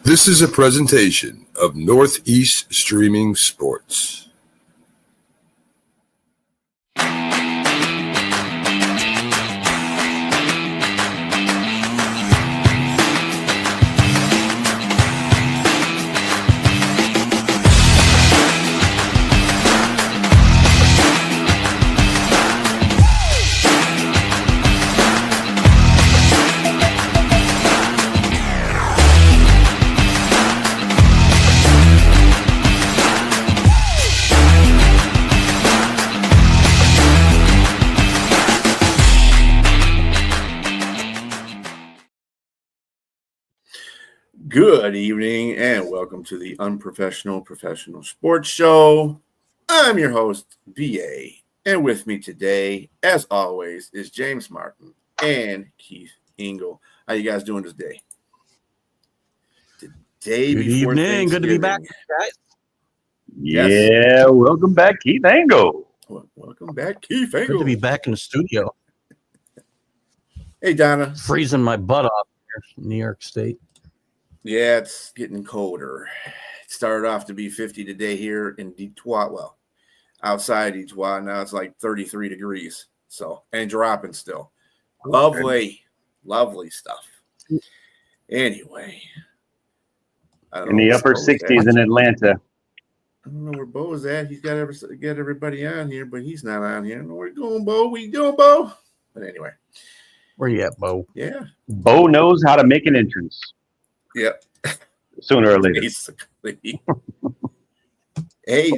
This is a presentation of Northeast Streaming Sports. Good evening and welcome to the Unprofessional Professional Sports Show. I'm your host, BA, and with me today, as always, is James Martin and Keith Engel. How you guys doing today? Good evening. Good to be back, guys. Yeah, welcome back, Keith Engel. Welcome back, Keith Engel. Good to be back in the studio. Hey, Donna. Freezing my butt off here in New York State. Yeah, it's getting colder. It started off to be 50 today here in Detroit. Well, outside Detroit, now it's like 33 degrees. So, and dropping still. Lovely stuff. Anyway. In the upper 60s in Atlanta. I don't know where Bo is at. He's got everybody on here, but he's not on here. I don't know where you're going, Bo. What you doing, Bo? But anyway. Where you at, Bo? Yeah. Bo knows how to make an entrance. Yep. Sooner or later. Basically. Hey,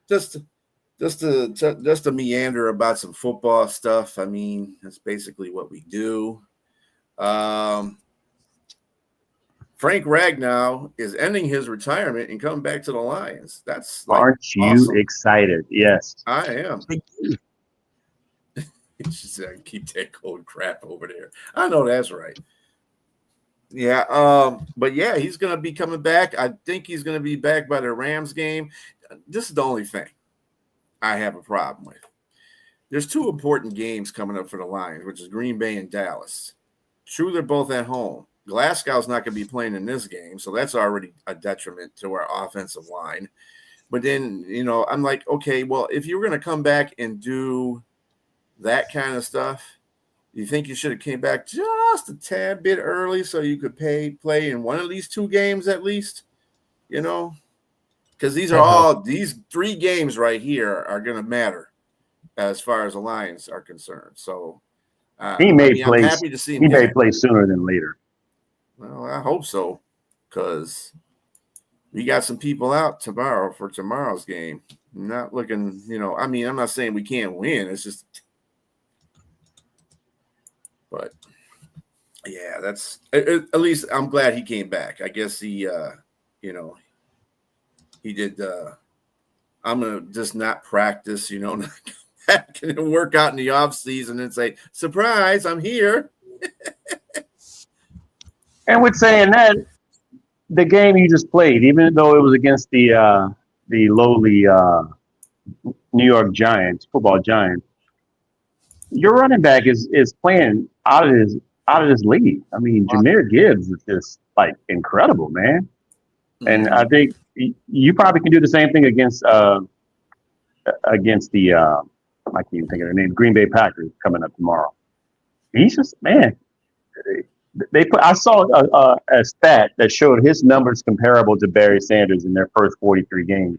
just to meander about some football stuff. I mean, that's basically what we do. Frank Ragnow is ending his retirement and coming back to the Lions. That's aren't you awesome. Excited? Yes, I am. Just keep that cold crap over there. I know that's right. Yeah, but yeah, he's going to be coming back. I think he's going to be back by the Rams game. This is the only thing I have a problem with. There's two important games coming up for the Lions, which is Green Bay and Dallas. True, they're both at home. Glasgow's not going to be playing in this game, so that's already a detriment to our offensive line. But then, I'm like, okay, well, if you're going to come back and do that kind of stuff, you think you should have came back just a tad bit early so you could play in one of these two games at least, because these three games right here are going to matter as far as the Lions are concerned. So I'm happy to see him. He may play sooner than later. Well, I hope so, because we got some people out tomorrow for tomorrow's game. Not looking, I'm not saying we can't win. It's just. But yeah, that's at least I'm glad he came back. I guess he did. I'm gonna just not practice, not can work out in the off season and say, surprise, I'm here. And with saying that, the game you just played, even though it was against the lowly New York Giants, football Giants, your running back is playing out of his league. I mean, Jahmyr Gibbs is just like incredible, man. And I think you probably can do the same thing against the I can't even think of their name, Green Bay Packers coming up tomorrow. He's just, man. I saw a stat that showed his numbers comparable to Barry Sanders in their first 43 games.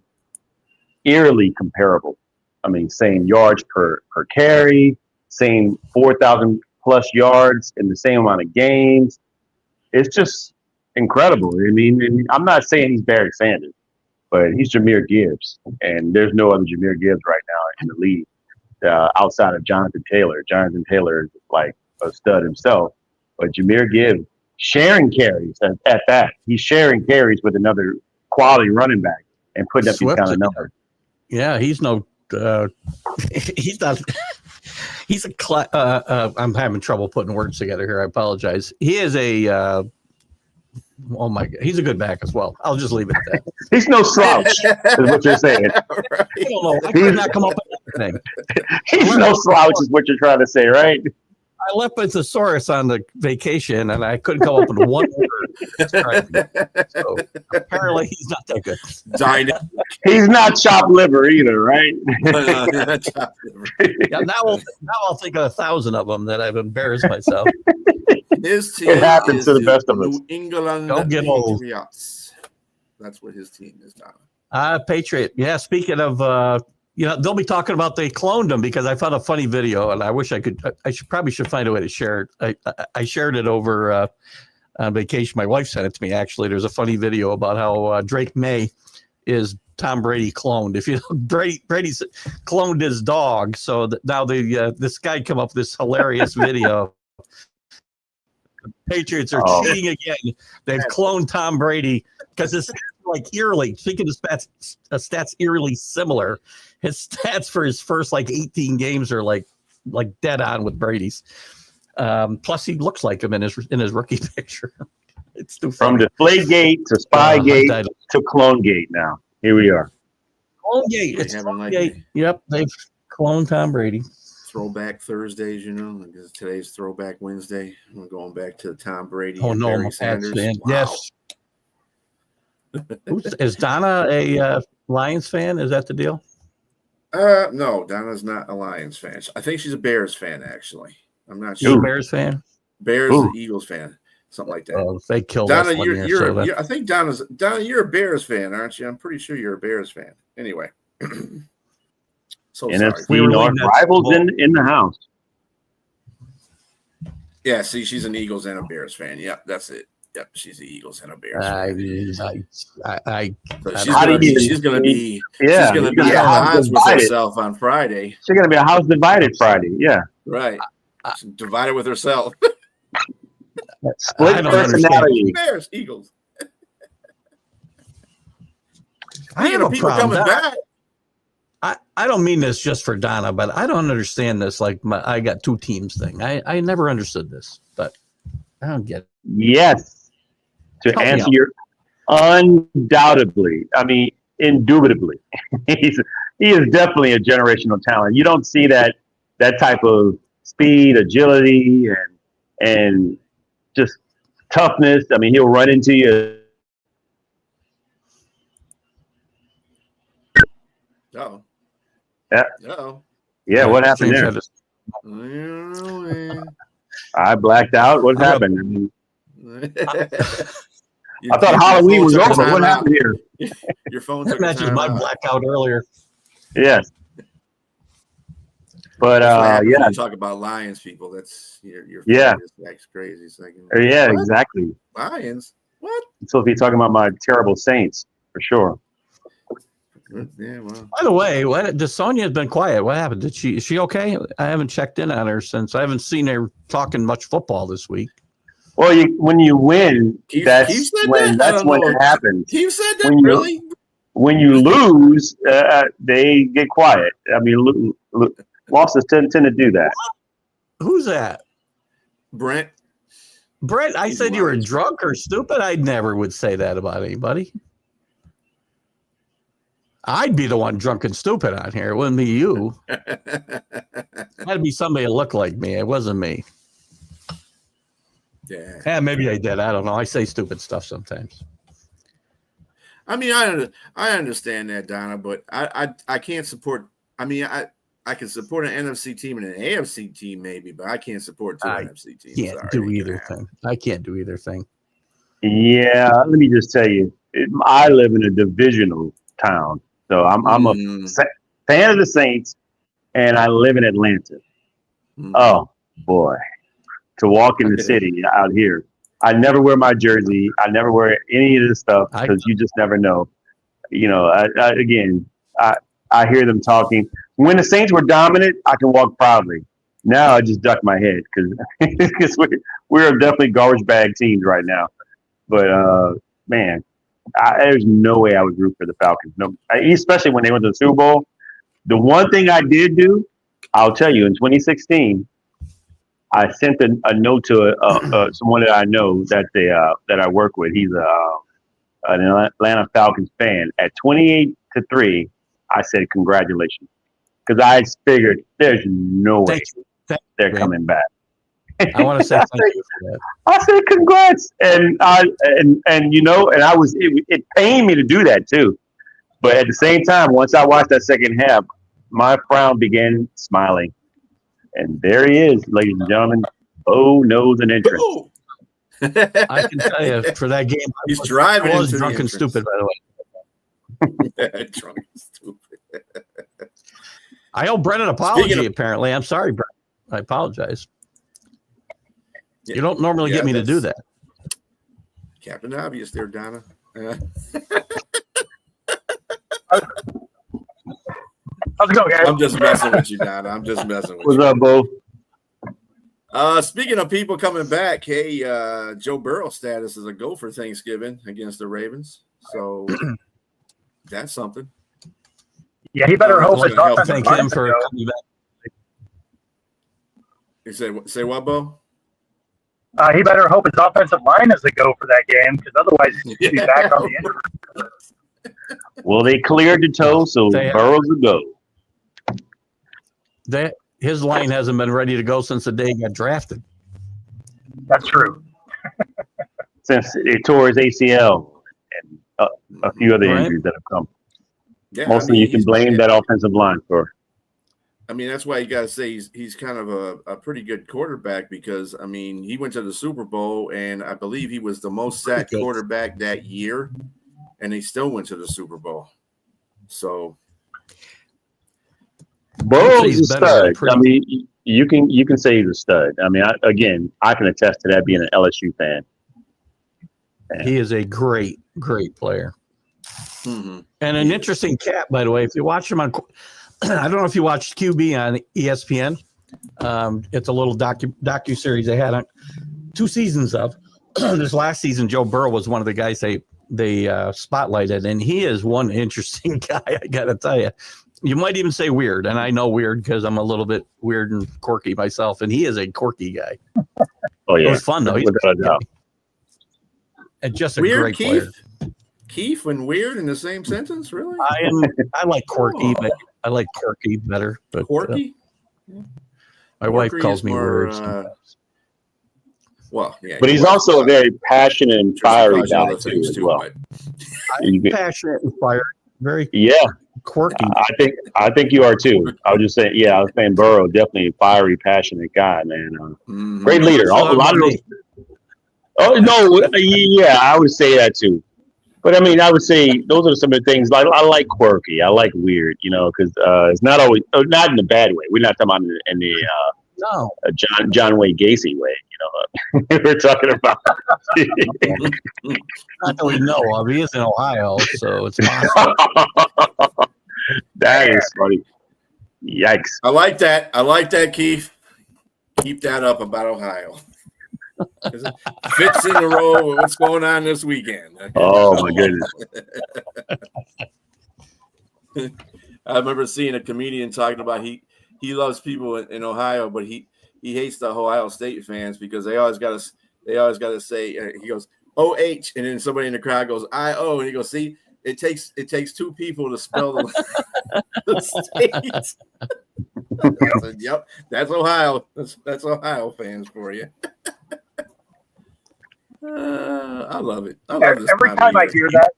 Eerily comparable. I mean, same yards per carry. Same 4,000 plus yards in the same amount of games. It's just incredible. I mean, and I'm not saying he's Barry Sanders, but he's Jahmyr Gibbs, and there's no other Jahmyr Gibbs right now in the league outside of Jonathan Taylor. Jonathan Taylor is like a stud himself, but Jahmyr Gibbs sharing carries at that. He's sharing carries with another quality running back and putting up these kind of numbers. Yeah, he's no. He's not. He's I'm having trouble putting words together here. I apologize. He is a. Oh my God, he's a good back as well. I'll just leave it at that. He's no slouch, is what you're saying. Right. I don't know. I could not come up with anything. He's no slouch, is what you're trying to say, right? I left my thesaurus on the vacation, and I couldn't come up with one word. So apparently, he's not that good. Dynamic. He's not chopped liver either, right? Yeah, now I'll think of 1,000 of them that I've embarrassed myself. His team It happens is to the best of us. New England Don't get old. Patriots. That's what his team is, Donna. Patriot. Yeah, speaking of, they'll be talking about they cloned him because I found a funny video, and I wish I could. I probably should find a way to share it. I shared it over on vacation. My wife sent it to me. Actually, there's a funny video about how Drake May is Tom Brady cloned. If you know, Brady's cloned his dog, so now this guy come up with this hilarious video. The Patriots are cheating again. They've cloned Tom Brady because his like eerily. Speaking of stats eerily similar. His stats for his first 18 games are like dead on with Brady's. Plus, he looks like him in his rookie picture. It's too funny. From Deflategate to Spygate to CloneGate. Now here we are. CloneGate. It's CloneGate. Yep, they've cloned Tom Brady. Throwback Thursdays, because today's Throwback Wednesday. We're going back to Tom Brady. Oh and no, Barry I'm a Pats Sanders. fan. Wow. Yes. Is Donna a Lions fan? Is that the deal? No, Donna's not a Lions fan. I think she's a Bears fan, actually. I'm not You're sure. a Bears fan? Bears, the Eagles fan, something like that. Oh, they killed Donna, us one year. I think Donna, you're a Bears fan, aren't you? I'm pretty sure you're a Bears fan. Anyway, so NFC sorry. North rivals in the house. Yeah, see, she's an Eagles and a Bears fan. Yep, that's it. Yep, she's the Eagles and a Bears fan. She's gonna be at odds with herself on Friday. She's gonna be a house divided Friday. Yeah, right. Divided with herself. Split personality. Bears, Eagles. I have a people problem. coming back. I don't mean this just for Donna, but I don't understand this. I got two teams thing. I never understood this, but I don't get it. Yes. To answer your undoubtedly, I mean, indubitably, he is definitely a generational talent. You don't see that type of speed, agility, and just toughness. I mean, he'll run into you. Oh. Yeah. Oh. Yeah. What happened there? I blacked out. What happened? I mean, I thought Halloween was over. What happened here? Your phone took matches my blackout earlier. Yes. But yeah, you talk about Lions people. That's your that's crazy. It's like, yeah, what? Exactly. Lions. What? So if you're talking about my terrible Saints, for sure. Yeah. Well. By the way, Sonya's been quiet. What happened? Is she okay? I haven't checked in on her since. I haven't seen her talking much football this week. Well, when you win, that's when it happens. Keith said that, really? When you lose, they get quiet. I mean, losses tend to do that. Who's that? Brent, I said you were drunk or stupid? I never would say that about anybody. I'd be the one drunk and stupid on here. It wouldn't be you. It had to be somebody that looked like me. It wasn't me. Yeah, maybe I did. I don't know. I say stupid stuff sometimes. I mean, I understand that, Donna, but I can't support. I mean, I can support an NFC team and an AFC team maybe, but I can't support two NFC teams. I can't do either thing. Yeah, let me just tell you, I live in a divisional town, so I'm a fan of the Saints, and I live in Atlanta. Oh boy. To walk in the city out here. I never wear my jersey. I never wear any of this stuff because you just never know. I hear them talking. When the Saints were dominant, I can walk proudly. Now I just duck my head because we're definitely garbage bag teams right now. But, man, there's no way I would root for the Falcons. No, especially when they went to the Super Bowl. The one thing I did do, I'll tell you, in 2016, I sent a note to someone that I know that I work with. He's an Atlanta Falcons fan. At 28-3, I said congratulations because I figured there's no way they're coming back. I want to say thank you for that. I said congrats, and it pained me to do that too. But at the same time, once I watched that second half, my frown began smiling, and there he is, ladies and gentlemen. Bo knows an entrance. Boom. I can tell you for that game, He's driving I was into the drunk and entrance. stupid, by the way. Drunk and stupid. I owe Brett an apology, Speaking of- apparently. I'm sorry, Brett. I apologize. Yeah. You don't normally get me to do that. Captain Obvious there, Donna. How's it going, guys? I'm just messing with you, Donna. I'm just messing with What's you. up, Bo? Speaking of people coming back, hey, Joe Burrow's status is a go for Thanksgiving against the Ravens. So that's something. Yeah, he better hope It's his gonna help offensive Thank line him doesn't for go. coming back. You say what, Bo? He better hope his offensive line doesn't go for that game, because otherwise he'll be back on the injury. Well, they cleared the toe, so They- Burrows will go. His line hasn't been ready to go since the day he got drafted. That's true. Since it tore his ACL and a few other Right. injuries that have come. Yeah, Mostly you can he's- blame that offensive line for. I mean, that's why you got to say he's kind of a pretty good quarterback because, I mean, he went to the Super Bowl, and I believe he was the most sacked Good. quarterback that year, and he still went to the Super Bowl. So, Burrows he's is a better than stud. pretty- I mean, you can say he's a stud. I mean, I can attest to that being an LSU fan. He is a great, great player. mhm. And an interesting cat, by the way. If you watch him on, I don't know if you watched QB on ESPN. It's a little docu series they had on 2 seasons of. This last season, Joe Burrow was one of the guys they spotlighted, and he is one interesting guy. I got to tell you, you might even say weird, and I know weird because I'm a little bit weird and quirky myself, and he is a quirky guy. Oh It yeah, was fun though. He's without a doubt. and just a Weird great player. Keith and weird in the same sentence, really? I like quirky, but I like quirky better. But Quirky? my wife Quirky calls is me more, weird. sometimes. Well, yeah. But he's also a very passionate and She fiery calls you guy other too, things as too, well. but- You can- Passionate and fire, very Yeah, quirky. I think you are too. I was just saying, yeah, I was saying Burrow, definitely a fiery, passionate guy, man. Mhm. Great leader. So A lot of about those. Oh no, yeah, I would say that too. But I mean, I would say those are some of the things. I like quirky. I like weird. Because it's not always not in a bad way. We're not talking about in the No, John Wayne Gacy way. We're talking about. not that we know of. He is in Ohio, so it's possible. That is funny. Yikes! I like that. I like that, Keith. Keep that up about Ohio. 'Cause it fits in the role with what's going on this weekend. Oh my goodness! I remember seeing a comedian talking about he loves people in Ohio, but he hates the Ohio State fans because they always got to say he goes OH, and then somebody in the crowd goes IO, and he goes, see, it takes 2 people to spell the state. I said, yep, that's Ohio. That's Ohio fans for you. I love it. I love this Every of time I year. hear that,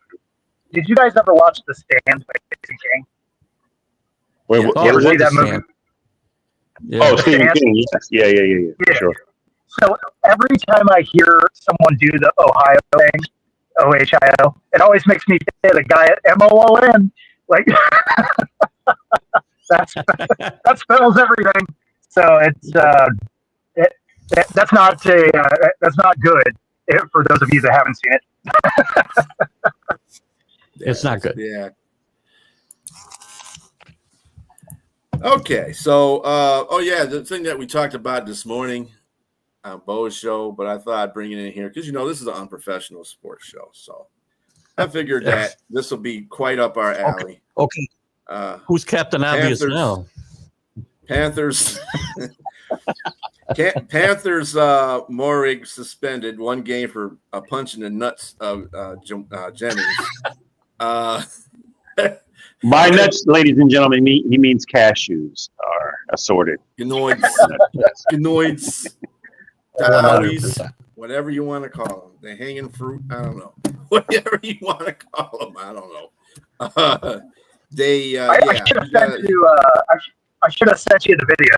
did you guys ever watch The Stand by Stephen King? Wait, Yeah. what Oh, You ever was see it? that movie? Stan. Yeah. Oh, Stephen King. Yes. Yeah. Yeah. Sure. So every time I hear someone do the Ohio thing, OHIO, it always makes me think of the guy at MOON. Like that spells everything. So it's that's not good for those of you that haven't seen it. It's not good. Yeah. Okay, so the thing that we talked about this morning on Bo's show, but I thought I'd bring it in here because this is an unprofessional sports show, so I figured that this will be quite up our alley. Okay. Who's Captain Obvious Panthers. now? Panthers. Panthers. Morig suspended 1 game for punching the nuts of Jennings. By nuts, ladies and gentlemen, he means cashews are assorted. Gnoids. Toddies, whatever you want to call them. The hanging fruit, I don't know. Whatever you want to call them, I don't know. I should have sent you the video.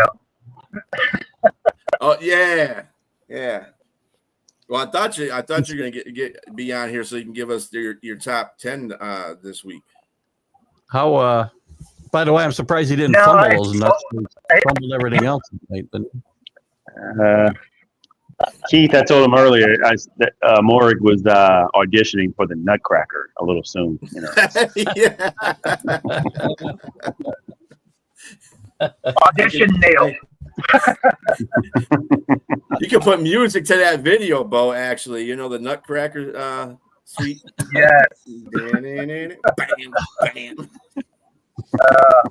Oh yeah. Well, I thought you were gonna be on here so you can give us your top 10 this week. How? By the way, I'm surprised he didn't fumble those nuts. Fumbled everything else tonight. But Keith, I told him earlier that Morrig was auditioning for the Nutcracker a little soon. You know. Yeah. Audition nailed. You can put music to that video, Bo. Actually, you know the Nutcracker suite. Yes. Bam, bam.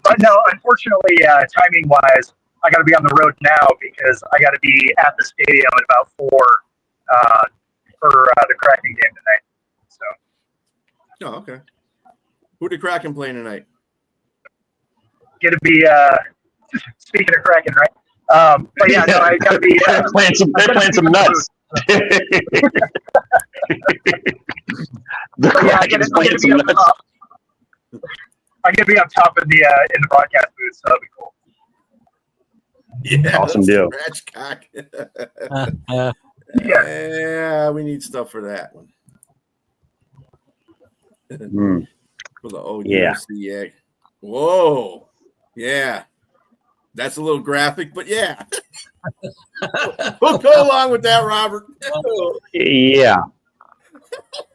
But no, unfortunately, timing wise, I got to be on the road now because I got to be at the stadium at about 4 for the Kraken game tonight. So. Oh, okay. Who the Kraken playing tonight? Going to be speaking of Kraken, right? But yeah, no, I got to be playing some nuts. I'm gonna be up top in the broadcast booth, so that'll be cool. Yeah, awesome deal. Scratch cock. Yeah, we need stuff for that one. For the OUC egg. Whoa, yeah, that's a little graphic, but yeah, we'll go along with that, Robert. Yeah.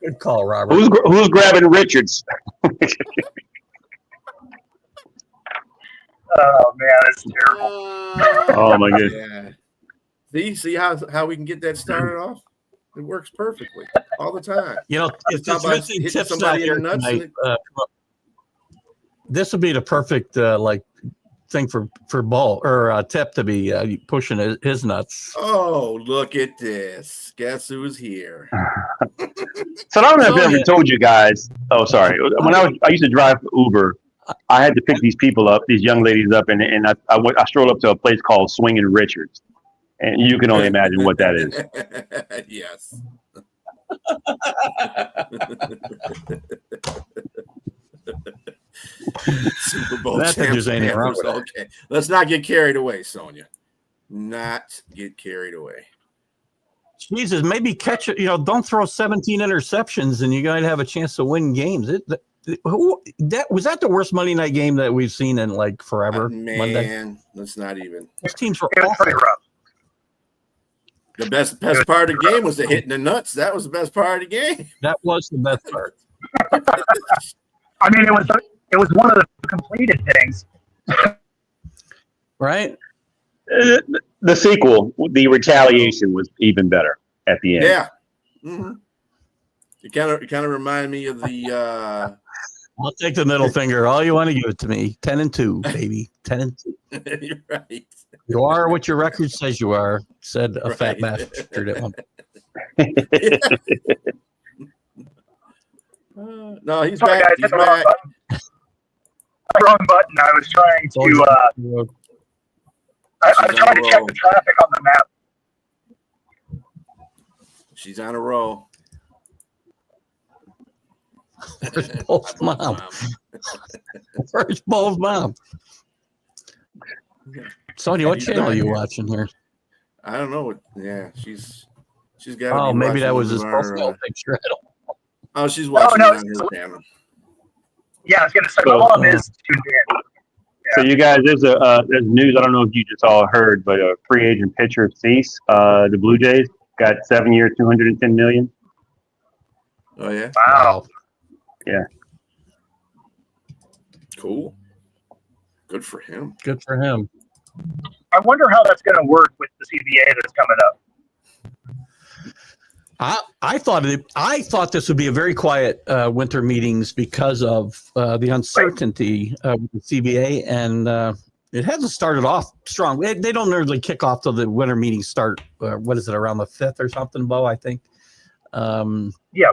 Good call, Robert. Who's grabbing Richards? Oh man, that's terrible. Oh my goodness. Yeah. See how we can get that started off? It works perfectly all the time. You know, if this missing tips not here tonight, this would be the perfect thing for ball or Tip to be pushing his nuts. Oh, look at this! Guess who's here? So I don't know if I ever told you guys. Oh, sorry. When I used to drive Uber, I had to pick these people up, these young ladies up, and I strolled up to a place called Swinging Richards, and you can only imagine what that is. Yes. Super Bowl champs. Okay, let's not get carried away, Sonia. Not get carried away. Jesus, maybe catch it. You know, don't throw 17 interceptions, and you're going to have a chance to win games. Was that the worst Monday night game that we've seen in like forever? Man, Monday? That's not even. Those teams were pretty rough. The best part of the game was the hitting the nuts. That was the best part of the game. That was the best part. I mean, it was one of the completed things. Right? The sequel, the retaliation, was even better at the end. Yeah. Mm-hmm. It kind of reminded me of the. I'll take the middle finger. All you want to give it to me. 10-2, baby. 10-2. You're right. You are what your record says you are, said a fat bastard at one point. No, he's Sorry, back. guys, He's hit the wrong back. button. The wrong button. I was trying to. I was trying to check the traffic on the map. She's on a roll. Where's Paul's mom? Where's Paul's mom? Sonia, what channel are you watching here? I don't know. Yeah, she's got. Oh, maybe that was his profile picture. I don't know. Oh, she's watching on her channel. Yeah, I was gonna say my mom is tuned in. Yeah. So you guys, there's news. I don't know if you just all heard, but a free agent pitcher, Cease, the Blue Jays got 7 years, $210 million. Oh yeah. Wow. Yeah. Cool. Good for him. Good for him. I wonder how that's going to work with the CBA that's coming up. I thought this would be a very quiet winter meetings because of the uncertainty with the CBA, and it hasn't started off strong. They don't normally kick off till the winter meetings start. What is it, around the 5th or something, Bo? I think. Yeah.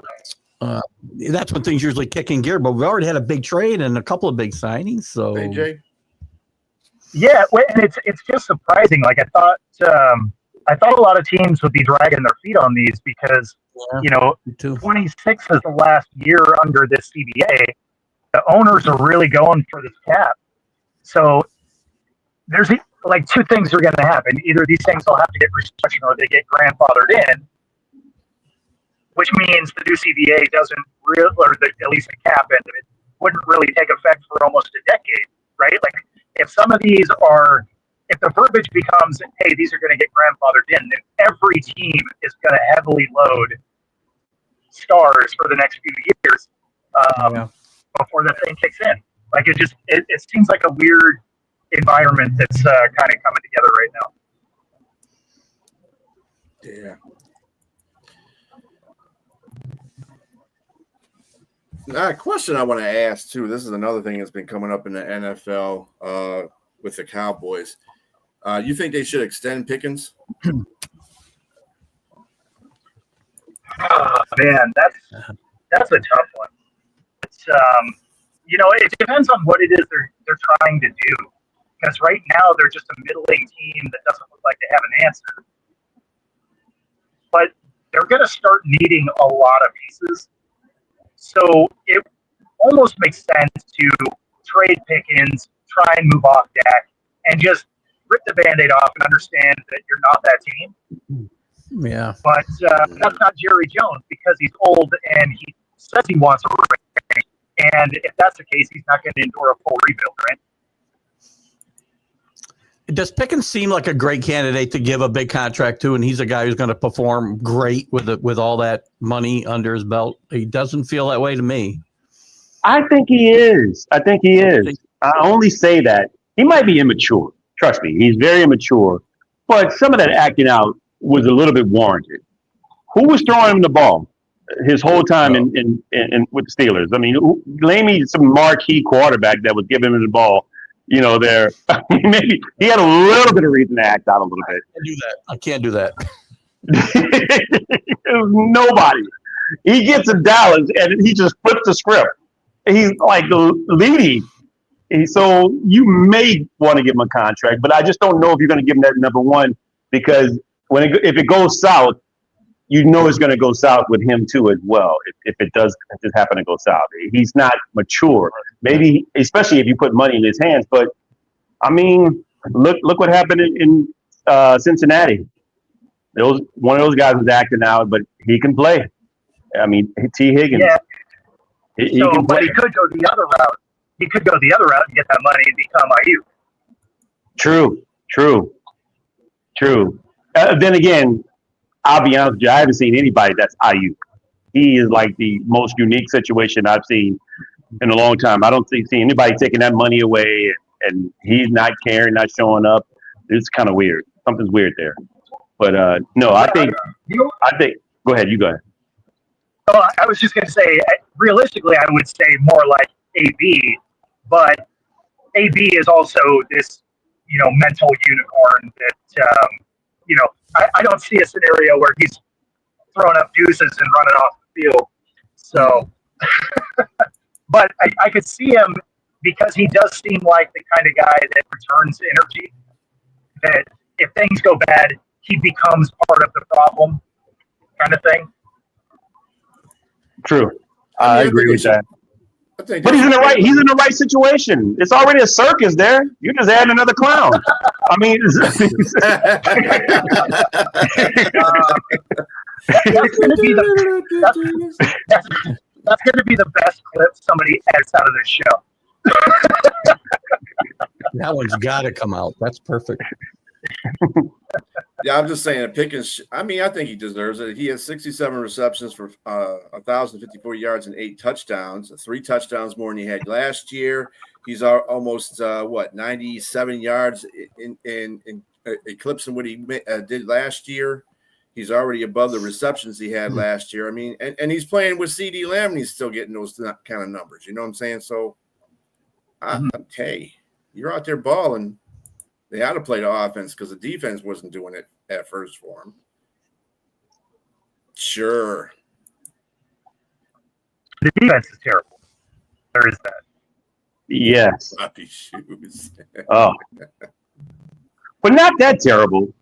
That's when things usually kick in gear. But we already had a big trade and a couple of big signings. So. AJ? Yeah, and it's just surprising. Like I thought, I thought a lot of teams would be dragging their feet on these because, Me too. 26 is the last year under this CBA. The owners are really going for this cap. So there's like two things are going to happen. Either these things will have to get restructured or they get grandfathered in, which means the new CBA doesn't really, or at least the cap end of it, wouldn't really take effect for almost a decade, right? Like if some of these are, if the verbiage becomes, hey, these are going to get grandfathered in, then every team is going to heavily load stars for the next few years before the thing kicks in. Like it seems like a weird environment that's kind of coming together right now. Yeah. Now, a question I want to ask too. This is another thing that's been coming up in the NFL with the Cowboys. You think they should extend Pickens? Oh, man, that's a tough one. It's it depends on what it is they're trying to do. Because right now they're just a middling team that doesn't look like they have an answer. But they're going to start needing a lot of pieces. So it almost makes sense to trade Pickens, try and move off Dak, and just rip the Band-Aid off and understand that you're not that team. Yeah. But that's not Jerry Jones because he's old and he says he wants a ring. And if that's the case, he's not going to endure a full rebuild, right? Does Pickens seem like a great candidate to give a big contract to, and he's a guy who's going to perform great with all that money under his belt? He doesn't feel that way to me. I think he is. I only say that. He might be immature. Trust me, he's very immature. But some of that acting out was a little bit warranted. Who was throwing him the ball his whole time in with the Steelers? I mean, name me some marquee quarterback that was giving him the ball. There. Maybe he had a little bit of reason to act out a little bit. I can't do that. Nobody. He gets to Dallas and he just flips the script. He's like the leading. So you may want to give him a contract, but I just don't know if you're going to give him that number one because if it goes south, it's going to go south with him too as well. If it does just happen to go south, he's not mature. Maybe, especially if you put money in his hands. But I mean, look what happened in Cincinnati. One of those guys was acting out, but he can play. I mean, T. Higgins. Yeah. He can play. But he could go the other route. He could go the other route and get that money and become IU. True. Then again, I'll be honest with you, I haven't seen anybody that's IU. He is like the most unique situation I've seen in a long time. I don't see anybody taking that money away and he's not caring, not showing up. It's kind of weird. Something's weird there. But no, I think. Go ahead. You go ahead. Well, I was just going to say, realistically, I would say more like AB, but AB is also this, mental unicorn that, I don't see a scenario where he's throwing up deuces and running off the field. So, but I could see him because he does seem like the kind of guy that returns energy, that if things go bad, he becomes part of the problem kind of thing. True. I agree with that. But he's in the right situation. It's already a circus there. You just add another clown. I mean, that's going to be the best clip somebody edits out of this show. That one's got to come out. That's perfect. Yeah, I'm just saying, Pickens. I mean, I think he deserves it. He has 67 receptions for 1,054 yards and 8 touchdowns, 3 touchdowns more than he had last year. He's almost 97 yards in eclipsing what he did last year. He's already above the receptions he had last year. I mean, and he's playing with CD Lamb, and he's still getting those kind of numbers. You know what I'm saying? So, hey, you're out there balling. They had to play the offense because the defense wasn't doing it at first for him. Sure. The defense is terrible. There is that. Yes. Puppy shoes. Oh. But not that terrible.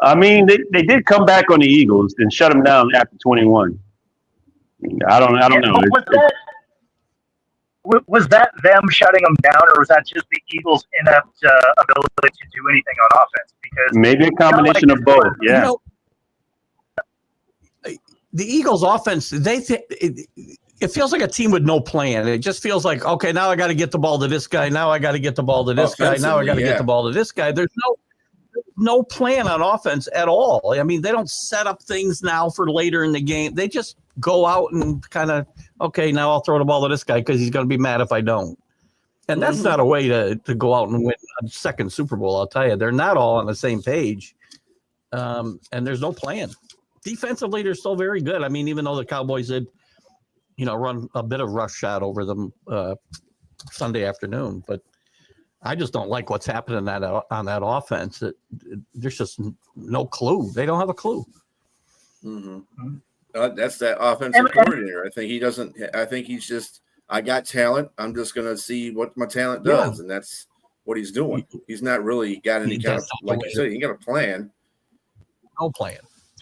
I mean, they did come back on the Eagles and shut them down after 21. I don't know. Was that them shutting them down, or was that just the Eagles' inept ability to do anything on offense? Because Maybe a combination of both. Yeah. You know, the Eagles' offense, it feels like a team with no plan. It just feels like, okay, now I got to get the ball to this guy. Now I got to get the ball to this guy. Now I got to get the ball to this guy. There's no plan on offense at all. I mean, they don't set up things now for later in the game. They just go out and kind of, okay, now I'll throw the ball to this guy because he's going to be mad if I don't. And that's not a way to go out and win a second Super Bowl, I'll tell you. They're not all on the same page. And there's no plan. Defensively, they're still very good. I mean, even though the Cowboys did, run a bit of roughshod over them Sunday afternoon, but I just don't like what's happening on that offense. There's just no clue. They don't have a clue. Mm-hmm. That's that offensive coordinator. I think he doesn't. I think he's just. I got talent. I'm just gonna see what my talent does, and that's what he's doing. He's not really got any kind of, like you said, he got a plan. No plan.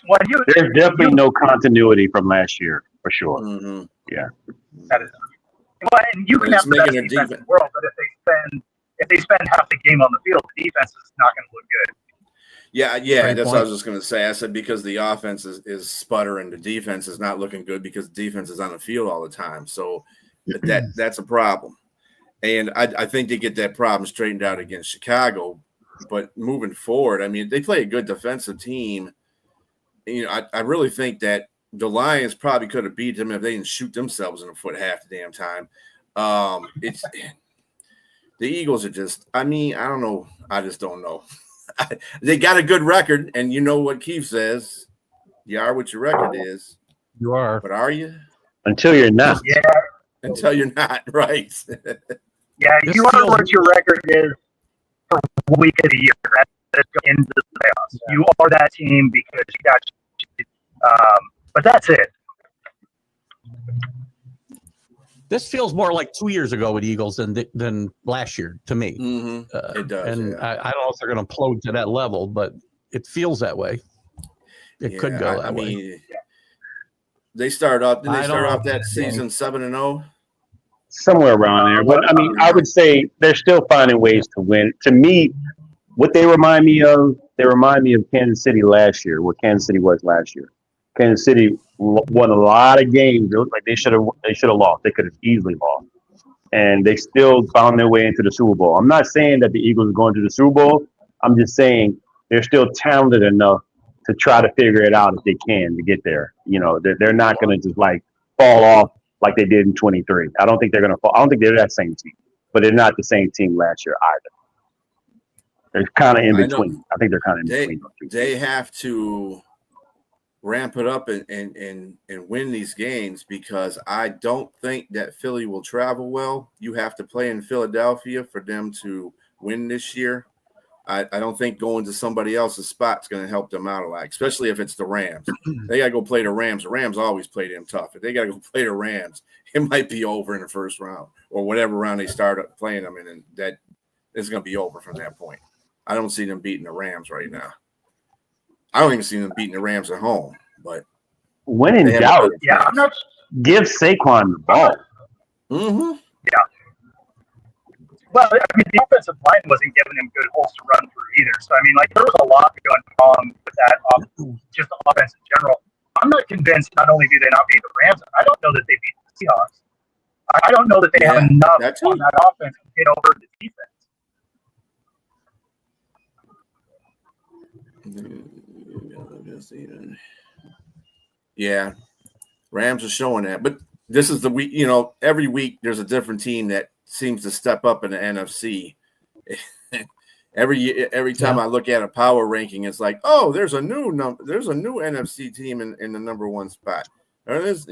Well, there's definitely no continuity from last year for sure. Mm-hmm. Yeah. That is. Well, and you can have the best defense in the world, but if they spend half the game on the field, the defense is not going to look good. Yeah, that's what I was just going to say. I said because the offense is sputtering, the defense is not looking good because the defense is on the field all the time. So that's a problem. And I think they get that problem straightened out against Chicago. But moving forward, I mean, they play a good defensive team. I really think that the Lions probably could have beat them if they didn't shoot themselves in the foot half the damn time. It's the Eagles are just, I mean, I don't know. I just don't know. They got a good record, and you know what Keith says. You are what your record is. You are. But are you? Until you're not. Yeah. Until you're not, right. Yeah, you are what your record is for 1 week of the year. That's into the playoffs. Yeah. You are that team because you got but that's it. This feels more like 2 years ago with Eagles than last year to me. Mm-hmm. It does. And I don't know if they're going to implode to that level, but it feels that way. It could go that way. I mean, they start off. Did they start off that season 7-0? Somewhere around there. But I mean, I would say they're still finding ways to win. To me, what they remind me of Kansas City last year. What Kansas City was last year. Kansas City won a lot of games. It looked like they should have lost. They could have easily lost, and they still found their way into the Super Bowl. I'm not saying that the Eagles are going to the Super Bowl. I'm just saying they're still talented enough to try to figure it out if they can to get there. They're not going to just like fall off like they did in 23. I don't think they're going to fall. I don't think they're that same team, but they're not the same team last year either. They're kind of in between. I think they're kind of in between. They have to ramp it up and win these games because I don't think that Philly will travel well. You have to play in Philadelphia for them to win this year. I don't think going to somebody else's spot is going to help them out a lot, especially if it's the Rams. They got to go play the Rams. The Rams always play them tough. If they got to go play the Rams, it might be over in the first round or whatever round they start up playing them in, and that is going to be over from that point. I don't see them beating the Rams right now. I don't even see them beating the Rams at home. But when in doubt, I'm not. Give Saquon the ball. Mm-hmm. Yeah. Well, I mean, the offensive line wasn't giving him good holes to run through either. So I mean, like there was a lot going wrong with that, just the offense in general. I'm not convinced. Not only do they not beat the Rams, I don't know that they beat the Seahawks. I don't know that they have enough on that offense to get over the defense. Yeah, Rams are showing that. But this is the week, every week there's a different team that seems to step up in the NFC. every time I look at a power ranking, it's like, oh, there's a new NFC team in the number one spot. There is,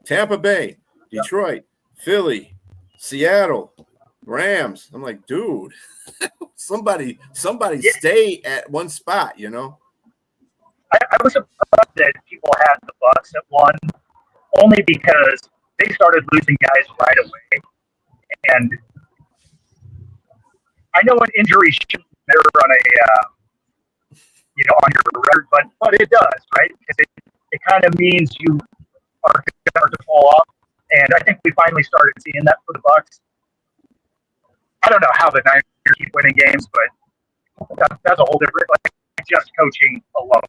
Tampa Bay, Detroit, Philly, Seattle, Rams. I'm like, dude, somebody stay at one spot, I was surprised that people had the Bucs at one, only because they started losing guys right away. And I know an injury shouldn't matter on on your record, but it does, right? Because it kind of means you are going to start to fall off. And I think we finally started seeing that for the Bucks. I don't know how the Niners keep winning games, but that's a whole different, like, just coaching alone.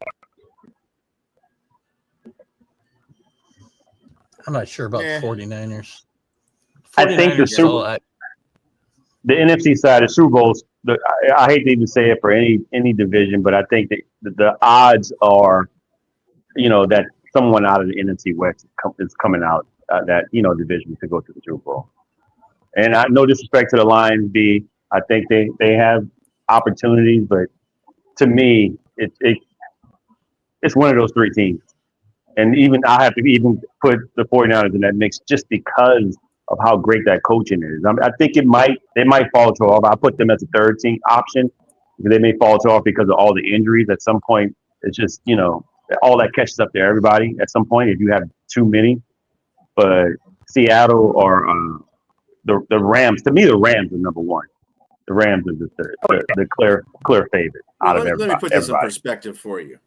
I'm not sure about Yeah. the 49ers. I think the the NFC side of Super Bowls, I hate to even say it for any division, but I think that the odds are, that someone out of the NFC West is coming out that division to go to the Super Bowl. And no disrespect to the Lions, I think they have opportunities, but to me, it's one of those three teams. And even I have to even put the 49ers in that mix just because of how great that coaching is. I think they might falter off. I put them as a third team option because they may falter off because of all the injuries. At some point, it's just all that catches up to everybody. At some point, if you have too many, but Seattle or the Rams. To me, the Rams are number one. The Rams are the clear favorite out of everybody. Let me put this in perspective for you.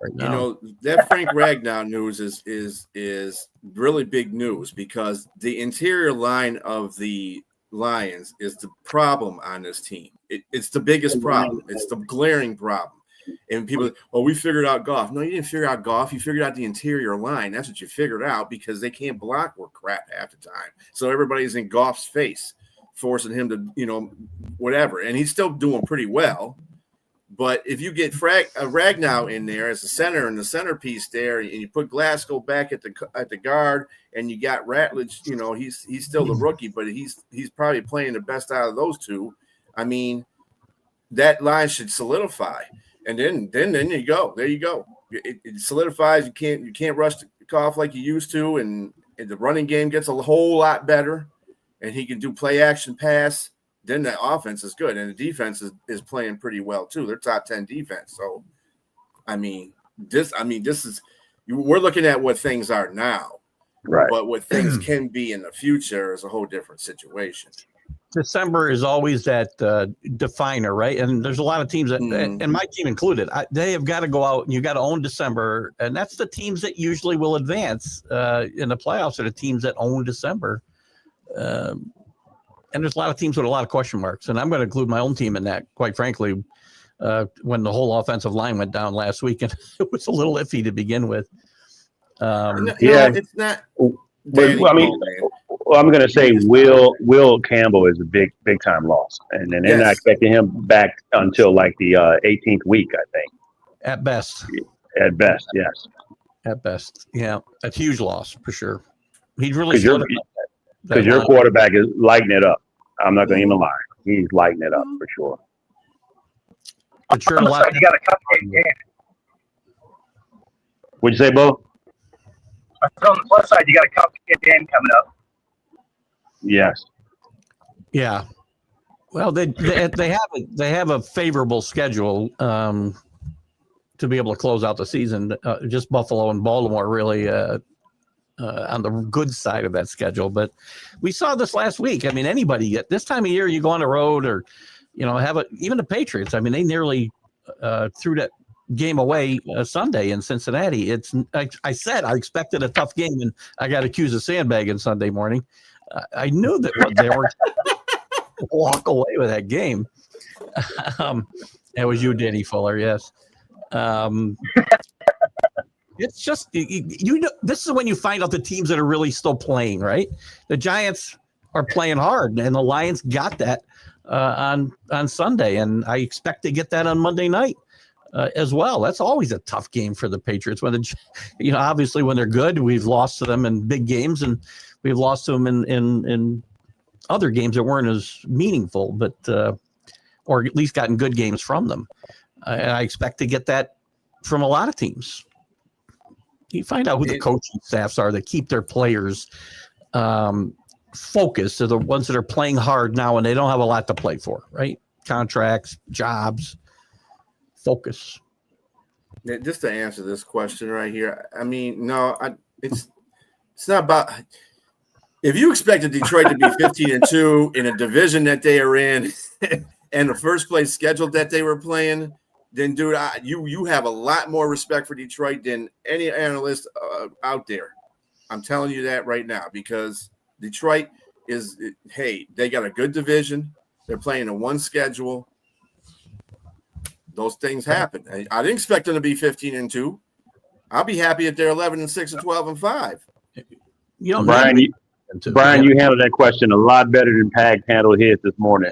Right, that Frank Ragnow news is really big news because the interior line of the Lions is the problem on this team. It's the biggest problem. It's the glaring problem. And people, we figured out Goff. No, you didn't figure out Goff. You figured out the interior line. That's what you figured out because they can't block work crap half the time. So everybody's in Goff's face, forcing him to, whatever. And he's still doing pretty well. But if you get Ragnow in there as the center and the centerpiece there, and you put Glasgow back at the guard, and you got Ratledge, he's still the rookie, but he's probably playing the best out of those two. I mean, that line should solidify, and then you go. There you go. It solidifies. You can't rush the Goff like you used to, and the running game gets a whole lot better, and he can do play action pass. Then the offense is good, and the defense is playing pretty well too. They're top 10 defense. So, this is we're looking at what things are now, right? But what things can be in the future is a whole different situation. December is always that definer, right? And there's a lot of teams that, and my team included, they have got to go out and you got to own December, and that's the teams that usually will advance in the playoffs. Are the teams that own December. And there's a lot of teams with a lot of question marks, and I'm going to include my own team in that, quite frankly, when the whole offensive line went down last week, and it was a little iffy to begin with. It's not. I'm going to say Will Campbell is a big time loss, and then they're not expecting him back until like the 18th week, I think. At best. At best, yes. At best, yeah, a huge loss for sure. He'd really because your quarterback is lighting it up. I'm not going to even lie. He's lighting it up for sure. On the side, you got a cupcake game. What'd you say, Bo? On the plus side, you got a cupcake game coming up. Yes. Yeah. Well, they have a favorable schedule to be able to close out the season. Just Buffalo and Baltimore really on the good side of that schedule. But we saw this last week. I mean, anybody at this time of year, you go on the road or, even the Patriots. I mean, they nearly threw that game away Sunday in Cincinnati. I said I expected a tough game, and I got accused of sandbagging Sunday morning. I knew that they were walk away with that game. That was you, Danny Fuller. Yes. It's just this is when you find out the teams that are really still playing, right? The Giants are playing hard, and the Lions got that on Sunday, and I expect to get that on Monday night as well. That's always a tough game for the Patriots. When obviously when they're good, we've lost to them in big games, and we've lost to them in other games that weren't as meaningful, but or at least gotten good games from them. And I expect to get that from a lot of teams. You find out who the coaching staffs are that keep their players focused. They're the ones that are playing hard now, and they don't have a lot to play for, right? Contracts, jobs, focus. Just to answer this question right here, I mean, no, it's not about. If you expected Detroit to be 15-2 in a division that they are in, and the first place schedule that they were playing, then dude, you have a lot more respect for Detroit than any analyst out there. I'm telling you that right now because Detroit is, hey, they got a good division. They're playing a one schedule. Those things happen. I didn't expect them to be 15-2. I'll be happy if they're 11-6 and 12-5. You don't Brian, need Brian, you handled that question a lot better than Pag handled his this morning.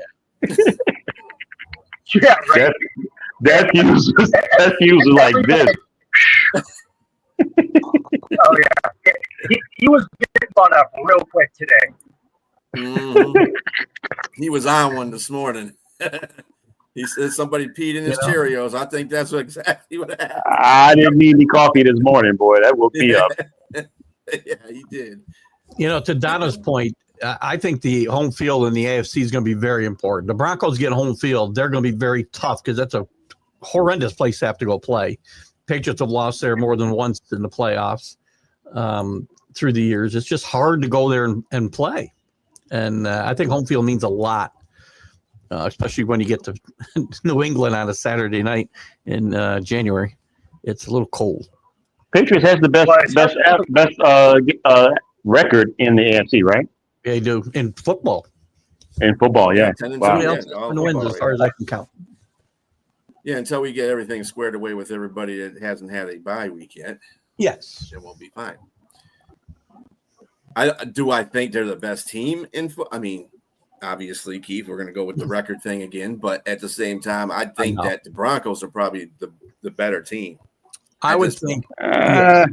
Yeah, right. That's usually like this. Oh yeah, he was getting fun up real quick today. Mm-hmm. He was on one this morning. He said somebody peed in his Cheerios. I think that's exactly what happened. I didn't need any coffee this morning, boy. That woke me up. Yeah, he did. To Donna's point, I think the home field in the AFC is going to be very important. The Broncos get home field. They're going to be very tough because that's a horrendous place to have to go play. Patriots have lost there more than once in the playoffs through the years. It's just hard to go there and play. And I think home field means a lot, especially when you get to New England on a Saturday night in January. It's a little cold. Patriots has the best record in the AFC, right? They do in football. In football, yeah. 10-2, Wow. yeah, Wins as far as I can count. Yeah, until we get everything squared away with everybody that hasn't had a bye week yet. Yes, it won't be fine. I think they're the best team in I mean, obviously, Keith, we're going to go with the record thing again, but at the same time, I think that the Broncos are probably the better team. I would think. I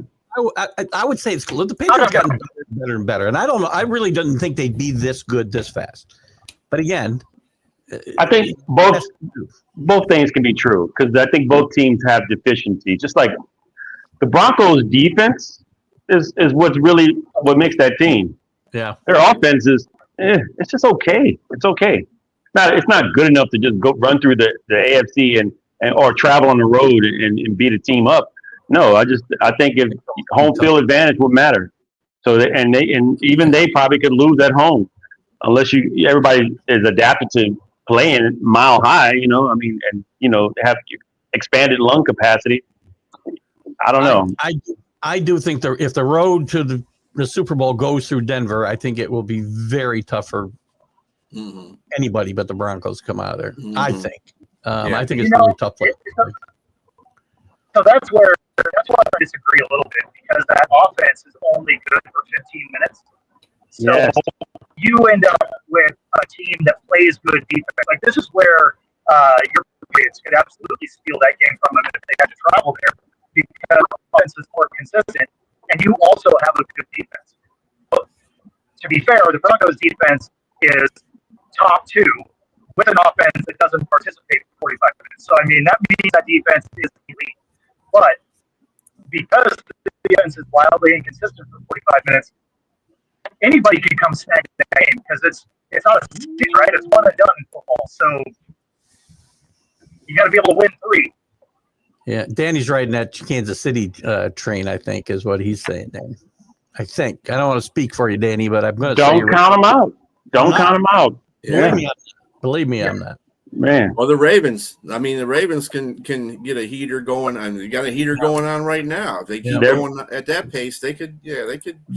would say it's cool. The Patriots gotten better and better, and I don't know. I really didn't think they'd be this good this fast. But again, I think both things can be true because I think both teams have deficiencies. Just like the Broncos' defense is what makes that team. Yeah, their offense is it's just okay. It's okay. It's not good enough to just go run through the AFC and or travel on the road and beat a team up. No, I think if home field advantage would matter. So even they probably could lose at home unless everybody is adapted to playing mile high. Have expanded lung capacity. I don't know. I do think if the road to the Super Bowl goes through Denver, I think it will be very tough for anybody but the Broncos to come out of there. Mm-hmm. I think. I think it's going to be a tough play. So that's why I disagree a little bit because that offense is only good for 15 minutes. So you end up with a team that plays good defense. Like this is where your Patriots could absolutely steal that game from them if they had to travel there because the offense is more consistent and you also have a good defense. But to be fair, the Broncos defense is top 2 with an offense that doesn't participate for 45 minutes. So, I mean, that means that defense is elite. But because the defense is wildly inconsistent for 45 minutes, anybody can come snag the game because it's not a series, right? It's one and done in football. So you got to be able to win 3. Yeah, Danny's riding that Kansas City train, I think, is what he's saying, Danny. I think. I don't want to speak for you, Danny, but I'm going to say don't count them out. Don't count them out. Yeah. Believe me on that. Man. Well, the Ravens. I mean, the Ravens can get a heater going. I mean, you got a heater going on right now. If they keep going at that pace, they could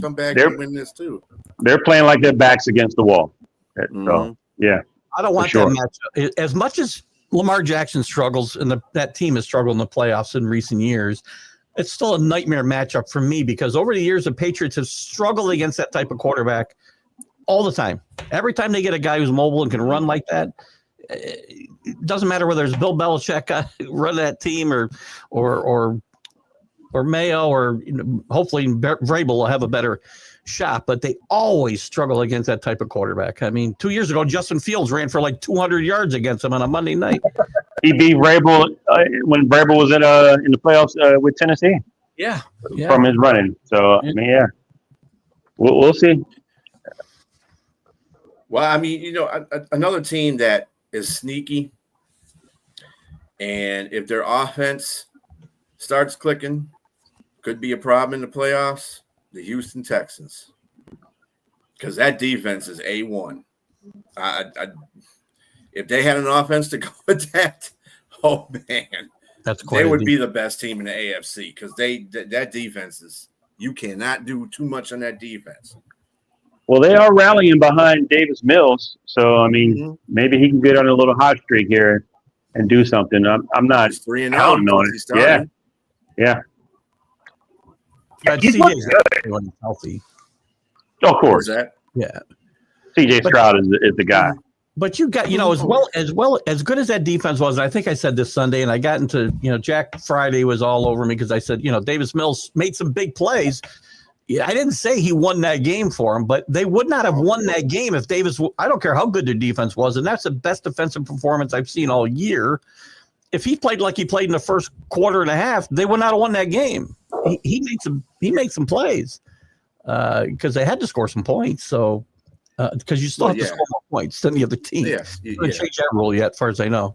come back and win this too. They're playing like their backs against the wall. So, yeah. I don't want that matchup. As much as Lamar Jackson struggles and that team has struggled in the playoffs in recent years, it's still a nightmare matchup for me because over the years, the Patriots have struggled against that type of quarterback all the time. Every time they get a guy who's mobile and can run like that, it doesn't matter whether it's Bill Belichick run that team or Mayo or hopefully Vrabel will have a better shot, but they always struggle against that type of quarterback. I mean, 2 years ago, Justin Fields ran for like 200 yards against him on a Monday night. He beat Vrabel when Vrabel was in the playoffs with Tennessee. Yeah. From his running. So, I mean, we'll see. Well, I mean, another team that is sneaky, and if their offense starts clicking, could be a problem in the playoffs, the Houston Texans. Because that defense is A1. If they had an offense to go with that, oh, man. That's quite. They would be the best team in the AFC because that defense is. You cannot do too much on that defense. Well, they are rallying behind Davis Mills, so I mean, maybe he can get on a little hot streak here and do something. I'm not He's 3-0 counting on since he it. started. Yeah. But He's CJ looked 's good. when he's healthy. Of What's course, that? Yeah. CJ Stroud is the guy. But you got, as good as that defense was, and I think I said this Sunday, and I got into, Jack Friday was all over me because I said, Davis Mills made some big plays. Yeah, I didn't say he won that game for him, but they would not have won that game if Davis, I don't care how good their defense was, and that's the best defensive performance I've seen all year. If he played like he played in the first quarter and a half, they would not have won that game. He made some plays because they had to score some points. So, because you still have to score more points than the other team. Yeah, Haven't changed that rule yet, as far as I know.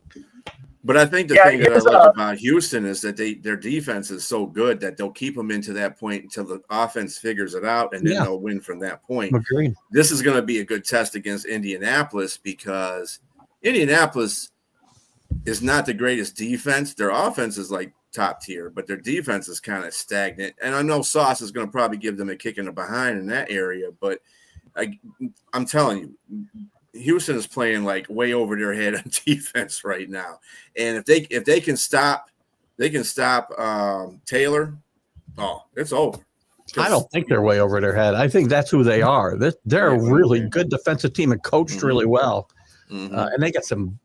But I think the thing that I like about Houston is that their defense is so good that they'll keep them into that point until the offense figures it out, and then they'll win from that point. Agreed. This is going to be a good test against Indianapolis because Indianapolis is not the greatest defense. Their offense is like top tier, but their defense is kind of stagnant. And I know Sauce is going to probably give them a kick in the behind in that area, but I'm telling you, Houston is playing like way over their head on defense right now. And if they can stop Taylor, it's over. I don't think they're way over their head. I think that's who they are. They're a really good defensive team and coached really well. And they got some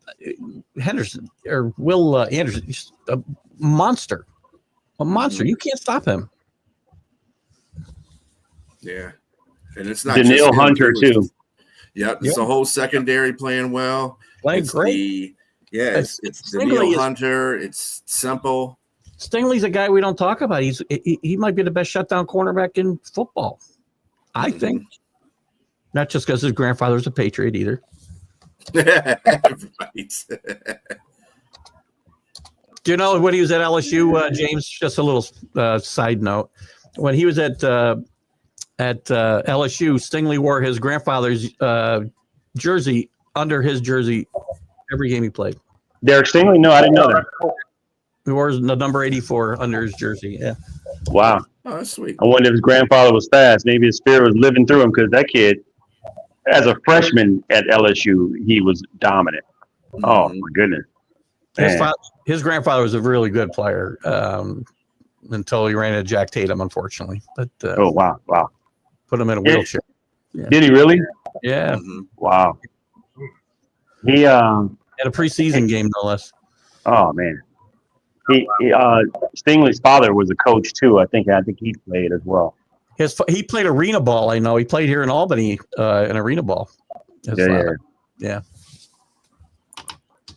Henderson or Will Anderson, a monster. You can't stop him. Yeah. And it's not Daniil just Hunter too. Yep, it's the whole secondary playing well. Playing great. It's Daniil Hunter. It's simple. Stingley's a guy we don't talk about. He might be the best shutdown cornerback in football. I think. Not just because his grandfather's a Patriot either. Right. Do you know when he was at LSU, James? Just a little side note. When he was at LSU, Stingley wore his grandfather's jersey under his jersey every game he played. Derek Stingley? No, I didn't know that. He wore the number 84 under his jersey. Yeah. Wow. Oh, that's sweet. I wonder if his grandfather was fast. Maybe his spirit was living through him because that kid, as a freshman at LSU, he was dominant. Oh, my goodness. His grandfather was a really good player until he ran into Jack Tatum, unfortunately. But wow. put him in a wheelchair. Yeah. Did he really? Yeah. Wow. He had a preseason game, no less. Oh man. He Stingley's father was a coach too. I think he played as well. He played arena ball. I know he played here in Albany in arena ball. Yeah.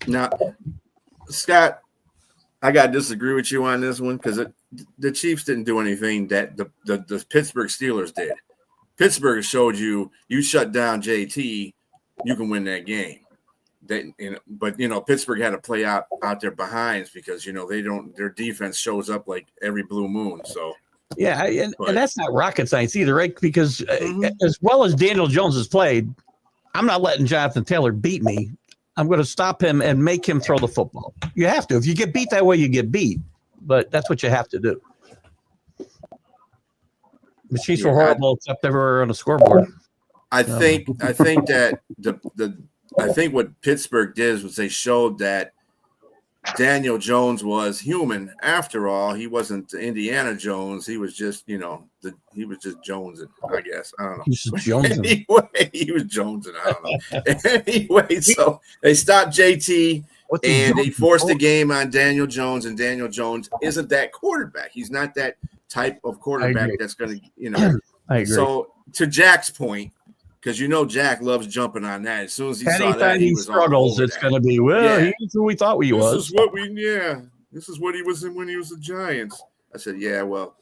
Now, Scott, I got to disagree with you on this one because the Chiefs didn't do anything that the Pittsburgh Steelers did. Pittsburgh showed you shut down JT, you can win that game. But Pittsburgh had to play out their behinds because their defense shows up like every blue moon. So yeah, and that's not rocket science either, right? Because as well as Daniel Jones has played, I'm not letting Jonathan Taylor beat me. I'm going to stop him and make him throw the football. You have to. If you get beat that way, you get beat. But that's what you have to do. The Chiefs were horrible except they were on the scoreboard. I think that I think what Pittsburgh did was they showed that Daniel Jones was human. After all, he wasn't Indiana Jones. He was just, he was just jonesing, I guess. I don't know. He was just jonesing. Anyway, he was jonesing. I don't know. Anyway, so they stopped JT and they forced the game on Daniel Jones, and Daniel Jones isn't that quarterback. He's not that type of quarterback that's going to, I agree. So to Jack's point, because Jack loves jumping on that. As soon as he saw that, he was struggles. It's going to be he's who we thought he was. This is what he was in when he was the Giants. I said, yeah, well,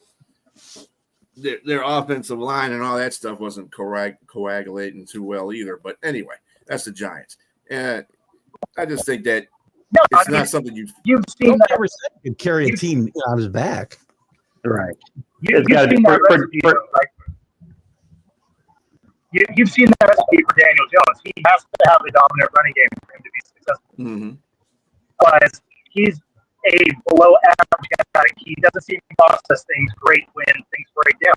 their offensive line and all that stuff wasn't coagulating too well either. But anyway, that's the Giants, and I just think that it's not something you've seen that ever said could carry a team on his back. Right. You've seen that recipe, You've seen that recipe for Daniel Jones. He has to have a dominant running game for him to be successful. But a below average guy. He doesn't seem to process things great when things break down.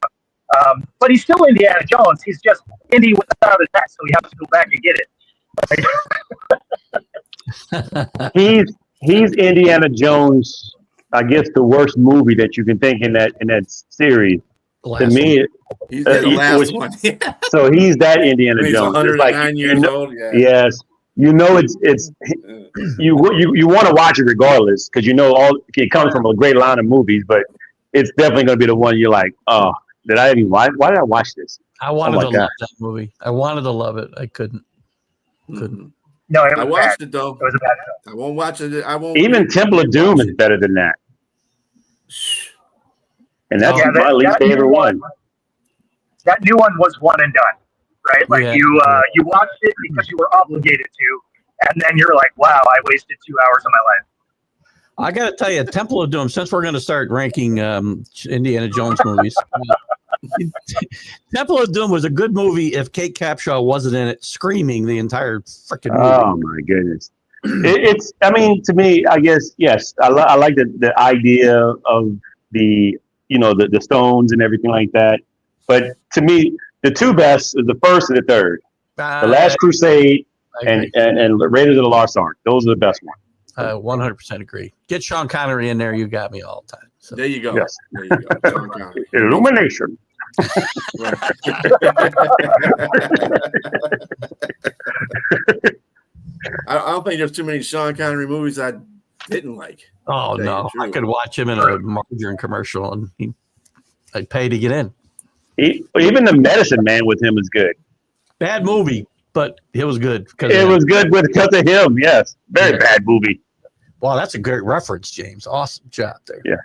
But he's still Indiana Jones. He's just Indy without a tech, so he has to go back and get it. He's Indiana Jones. I guess the worst movie that you can think in that series. To me, he's the last one. So he's that Indiana He's Jones. 109 years old. Yeah. Yes, it's you want to watch it regardless because it comes from a great line of movies, but it's definitely going to be the one you're like, oh, why did I watch this? I wanted to love that movie. I wanted to love it. I couldn't. No, I watched it though. It was a bad film. I won't watch it. I won't. Even Temple of Doom is better than that. And that's my least favorite one. That new one was one and done, right? Like you watched it because you were obligated to, and then you're like, wow, I wasted 2 hours of my life. I got to tell you, Temple of Doom, since we're going to start ranking Indiana Jones movies, Temple of Doom was a good movie if Kate Capshaw wasn't in it screaming the entire freaking movie. Oh, my goodness. To me, I guess, yes, I like the idea of the stones and everything like that. But to me, the two best is the first and the third. The Last Crusade and Raiders of the Lost Ark. Those are the best ones. 100% agree. Get Sean Connery in there. You got me all the time. So. There you go. Yes. There you go. Sean Connery. Illumination. I don't think there's too many Sean Connery movies I didn't like. Oh, no. I could watch him in a margarine commercial and I'd pay to get in. Even The Medicine Man with him is good. Bad movie, but it was good. It was good because of him, yes. Very bad movie. Wow, that's a great reference, James. Awesome job there. Yeah.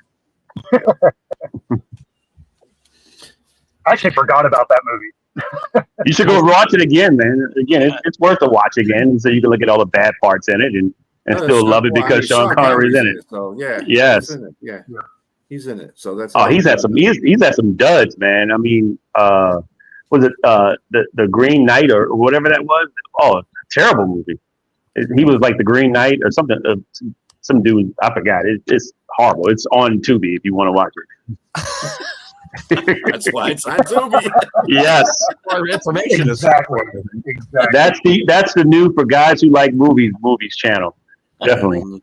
I actually forgot about that movie. You should go watch it again, man. Again, it's worth a watch again, so you can look at all the bad parts in it and still love it because Sean Connery's in it. So yeah, yes, he's in it. Yeah, he's in it. So that's he's had some duds, man. I mean, was it the Green Knight or whatever that was? Oh, terrible movie. He was like the Green Knight or something. Some dude, I forgot. It's horrible. It's on Tubi if you want to watch it. That's why it's on Tubi. Yes. Information exactly. That's the new for guys who like movies channel. Definitely.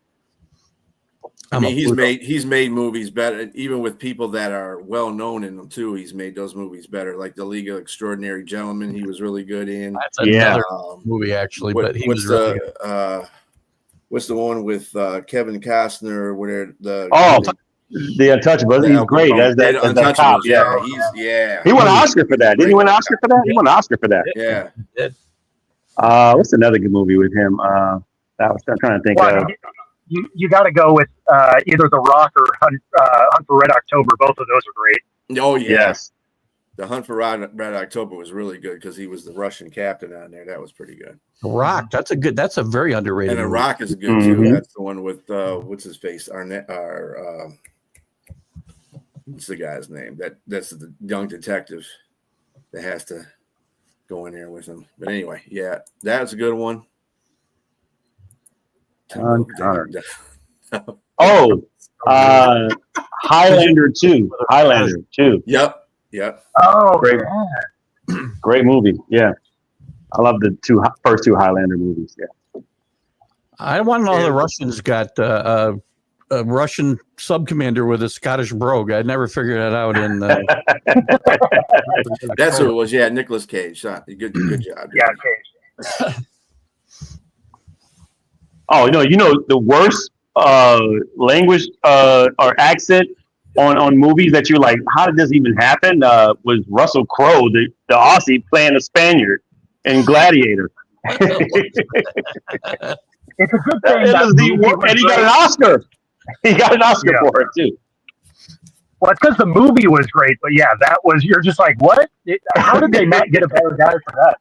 I mean, he's made movies better, even with people that are well known in them too. He's made those movies better, like The League of Extraordinary Gentlemen. He was really good in. That's another movie, actually, but he was really good. What's the one with Kevin Costner? Where The Untouchables. He's great. That's the cop. Yeah, He won an Oscar for that. Didn't he win an Oscar for that? He won an Oscar for that. Yeah. What's another good movie with him? I was trying to think. You got to go with either The Rock or Hunt for Red October. Both of those are great. Oh yeah. Yes. The Hunt for Red October was really good because he was the Russian captain on there. That was pretty good. The Rock. That's a very underrated. And The movie. Rock is good too. That's the one with what's his face? What's the guy's name? That's the young detective that has to go in there with him. But anyway, yeah, that's a good one. Highlander 2. Highlander 2. Yep. Oh, great movie. Yeah, I love the first two Highlander movies. Yeah. I want to know how the Russians got a Russian sub-commander with a Scottish brogue. I never figured that out. In that's what it was. Yeah, Nicolas Cage. Good job. Yeah, Cage. Oh no! The worst language or accent on movies that you're like, how did this even happen? Was Russell Crowe, the Aussie, playing a Spaniard in Gladiator? It's a good thing and he got an Oscar. He got an Oscar for it too. Well, it's because the movie was great, but yeah, you're just like, what? How did they not get a better guy for that?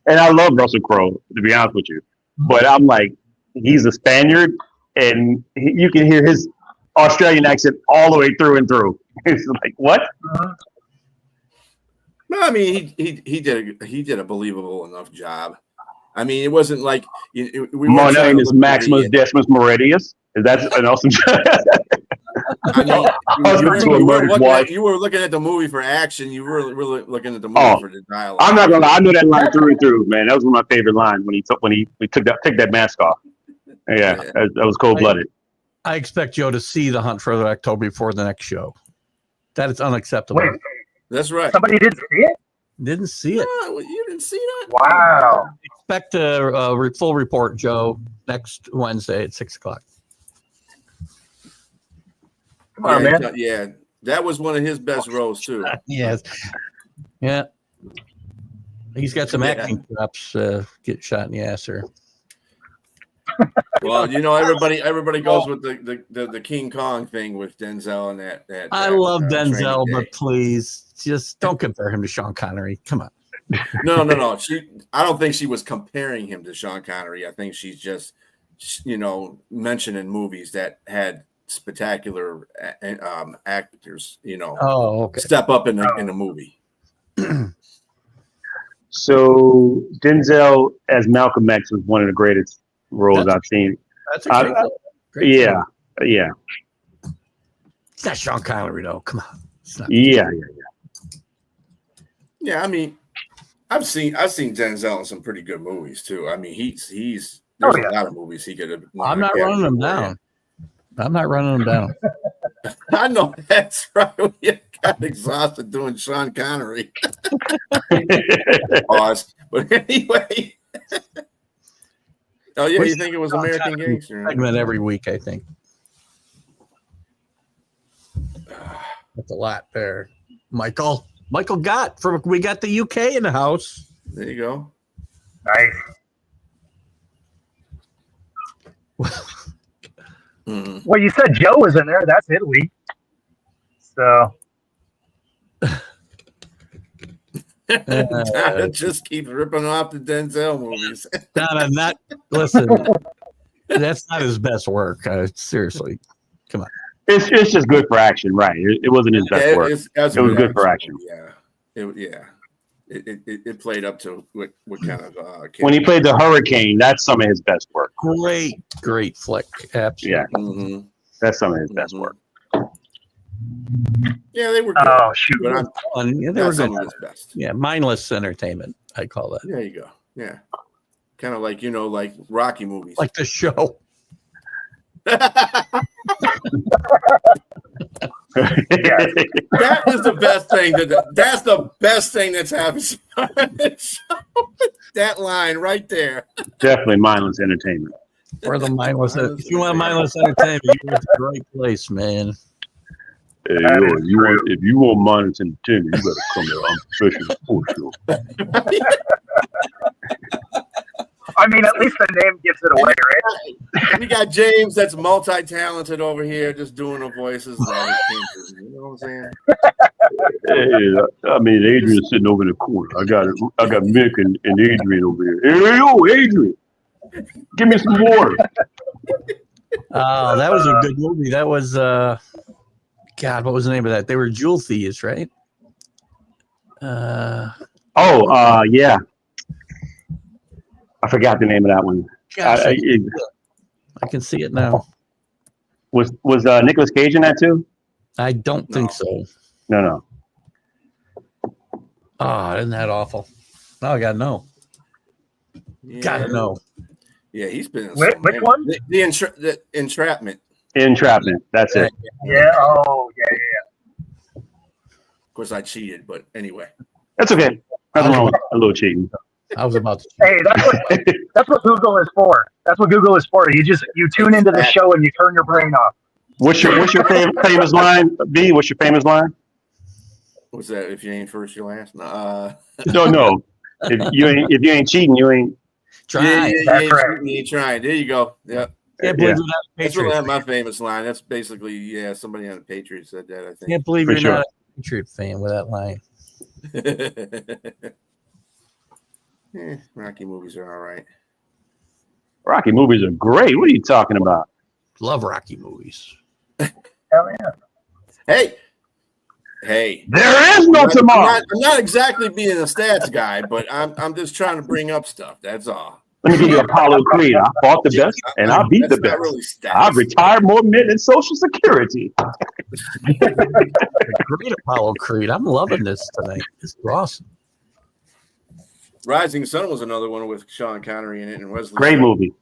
And I love Russell Crowe, to be honest with you. But I'm like, he's a Spaniard, and you can hear his Australian accent all the way through and through. It's like, what? No, I mean, he did a believable enough job. I mean, it wasn't like my name is Maximus Decimus Meridius. That's an awesome. I mean, Husband to a murdered wife. you were looking at the movie for action. You were really looking at the movie for the dialogue. I'm not gonna lie. I know that line through and through, man. That was one of my favorite lines when he took that mask off. Yeah, that was cold blooded. I expect Joe to see The Hunt for the October before the next show. That is unacceptable. Wait, That's right. somebody didn't see it? Didn't see it. Oh, you didn't see that? Wow. Expect a full report, Joe, next Wednesday at 6:00. Come on, man. Yeah, that was one of his best roles too. Yes. Yeah. He's got some acting chops. Get shot in the ass here. Well, everybody goes with the King Kong thing with Denzel and that. I love Denzel, Training Day. but please just don't compare him to Sean Connery. Come on. No. I don't think she was comparing him to Sean Connery. I think she's just, mentioning movies that had spectacular actors, Oh, okay. step up in the movie. So Denzel as Malcolm X was one of the greatest roles I've seen. That's a great Yeah. It's not Sean Connery, though. Come on. It's not. Yeah. Yeah, I mean, I've seen Denzel in some pretty good movies too. I mean, he's there's a lot of movies he could have. I'm not running them down. I know that's right. We got exhausted doing Sean Connery. Pause. But anyway. Oh yeah, you think it was American Gangster? Segment every week, I think. That's a lot there. Michael got we got the UK in the house. There you go. Nice. Well, you said Joe was in there. That's Italy. So. Just keep ripping off the Denzel movies. Listen, that's not his best work. Seriously, come on. It's just good for action, right? It wasn't his best work. It was good for action. Yeah, it played up to what kind of when he played the Hurricane. That's some of his best work. Great flick. Absolutely. Yeah, mm-hmm. That's some of his best work. Yeah, they were good. Oh shoot! They were good. Some of his best. Yeah, mindless entertainment. I call that. There you go. Yeah, kind of like like Rocky movies, like the show. That is the best thing. That's the best thing that's happened. That line right there. Definitely mindless entertainment. Or the mindless. If you want mindless entertainment, you're at the right place, man. Hey, if you want mindless entertainment, you better come to Unprofessional Sports Show. I mean, at least the name gives it away, right? We got James that's multi-talented over here just doing the voices. You know what I'm saying? Hey, I mean, Adrian's sitting over in the corner. I got Mick and Adrian over here. Hey, yo, Adrian, give me some water. Oh, that was a good movie. That was, God, what was the name of that? They were jewel thieves, right? Yeah. I forgot the name of that one. Gosh, I can see it now. Was Nicolas Cage in that too? I don't think so. No. Oh, isn't that awful? Now I gotta know. Yeah. Gotta know. Yeah, he's been. In Which one? The entrapment. Entrapment. That's it. Yeah. Oh, yeah. Of course, I cheated, but anyway. That's okay. Nothing wrong with a little cheating. I was about to. Hey, that's what Google is for. That's what Google is for. You tune into the show and you turn your brain off. What's your famous line, B? What's your famous line? What's that? If you ain't first, you're last. No. If you ain't cheating, you ain't trying. You ain't trying. There you go. Yeah. Can't believe you're not a That's Patriot. really my famous line. That's basically, somebody on the Patriots said that, I think. Can't believe For you're sure. not a Patriot fan with that line. Rocky movies are all right. Rocky movies are great. What are you talking about? Love Rocky movies. Hell yeah. Hey. There is no tomorrow. I'm not exactly being a stats guy, but I'm just trying to bring up stuff. That's all. Let me give you Apollo Creed. I fought the best, and I beat the That's not best. really stats. I retired more men than Social Security. Great Apollo Creed. I'm loving this tonight. This is awesome. Rising Sun was another one with Sean Connery in it and Wesley. Great movie.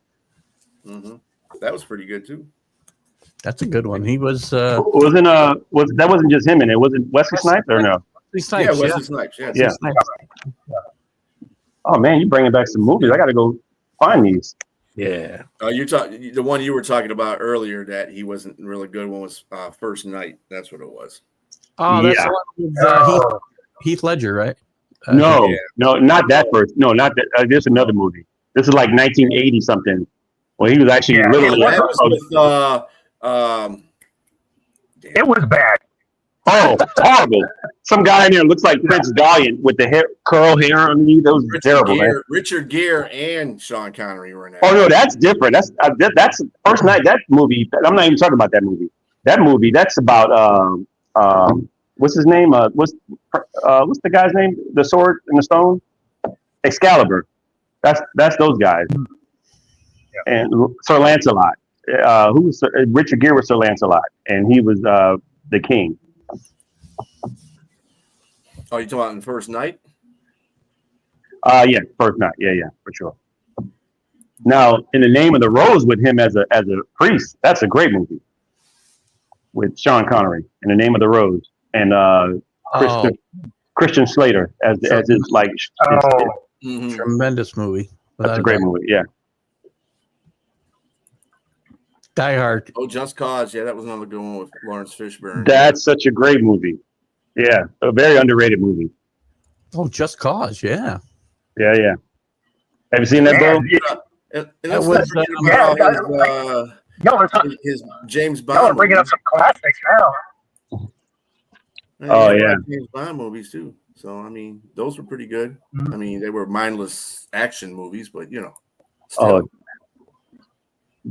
Mm-hmm. That was pretty good too. That's a good one. He was That wasn't just him in it? Was it Wesley Snipes or no? Snipes, Wesley Snipes. Yeah. Yeah. Oh man, you're bringing back some movies. I got to go find these. Yeah. The one you were talking about earlier that he wasn't really good one was First Night. That's what it was. Oh, that's Yeah. the one with Heath Ledger, right? No, not that first. No, not that. There's another movie. This is like 1980 something. Well, he was actually literally. That was with, It was bad. Oh, horrible! Some guy in there looks like Prince Valiant with the curl hair underneath. That was terrible, man. Richard Gere and Sean Connery were in that. Oh no, that's different. That's First Night. That movie. I'm not even talking about that movie. That movie. That's about what's his name? What's the guy's name? The Sword and the Stone. Excalibur. That's those guys. Yeah. And Sir Lancelot. Who was Richard Gere was Sir Lancelot, and he was the king. Oh, you talking about in First Night? Yeah, First Night. Yeah, for sure. Now, In the Name of the Rose with him as a priest, that's a great movie. With Sean Connery, In the Name of the Rose, and Christian Slater as his like. Tremendous movie. That's a great movie. Yeah. Die Hard. Oh, Just Cause. Yeah, that was another good one with Lawrence Fishburne. That's such a great movie. Yeah, a very underrated movie. Oh, Just Cause. Yeah. Yeah. Have you seen that, bro? His James Bond. Y'all are bringing up some classics now. Oh yeah, James Bond movies too. So I mean, those were pretty good. I mean, they were mindless action movies, but you know. Still.